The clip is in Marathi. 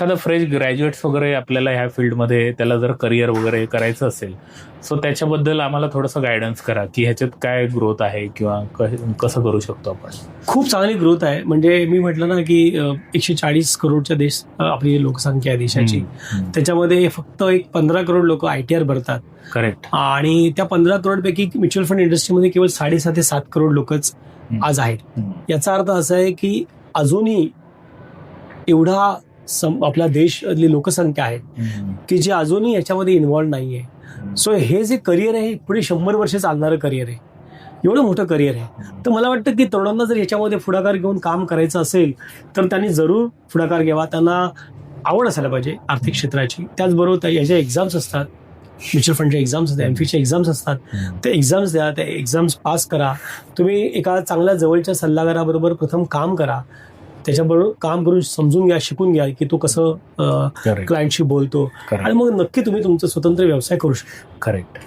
एखादा फ्रेश ग्रॅज्युएट्स वगैरे आपल्याला ह्या फील्डमध्ये त्याला जर करिअर वगैरे करायचं असेल, सो त्याच्याबद्दल आम्हाला थोडंसं गायडन्स करा की ह्याच्यात काय ग्रोथ आहे किंवा कसं करू शकतो आपण. खूप चांगली ग्रोथ आहे. म्हणजे मी म्हटलं ना की 140 करोडच्या देश आपली लोकसंख्या आहे देशाची. त्याच्यामध्ये फक्त एक 15 करोड लोक ITR भरतात. करेक्ट. आणि त्या 15 करोड पैकी म्युच्युअल फंड इंडस्ट्रीमध्ये केवळ 7.5 ते 7 करोड लोकच आज आहेत. याचा अर्थ असा आहे की अजूनही एवढा आपला देशातली लोकसंख्या आहे की जी अजूनही याच्यामध्ये इन्व्हॉल्व नाहीये. सो हे जे करिअर आहे पुढे 100 वर्ष चालणारं करिअर आहे. एवढं मोठं करिअर आहे. तर मला वाटतं की तरुणांना जर याच्यामध्ये पुढाकार घेऊन काम करायचं असेल तर त्यांनी जरूर पुढाकार घ्यावा. त्यांना आवड असायला पाहिजे आर्थिक क्षेत्राची. त्याचबरोबर याच्या एक्झाम्स असतात, म्युच्युअल फंडच्या एक्झाम्स असतात, MFIच्या एक्झाम्स असतात. ते एक्झाम्स द्या, त्या एक्झाम्स पास करा. तुम्ही एका चांगल्या जवळच्या सल्लागाराबरोबर प्रथम काम करा. त्याच्याबरोबर काम करून समजून घ्या, शिकून घ्या की तो कसं क्लायंटशी बोलतो आणि मग नक्की तुम्ही तुमचा स्वतंत्र व्यवसाय करू शकता. करेक्ट.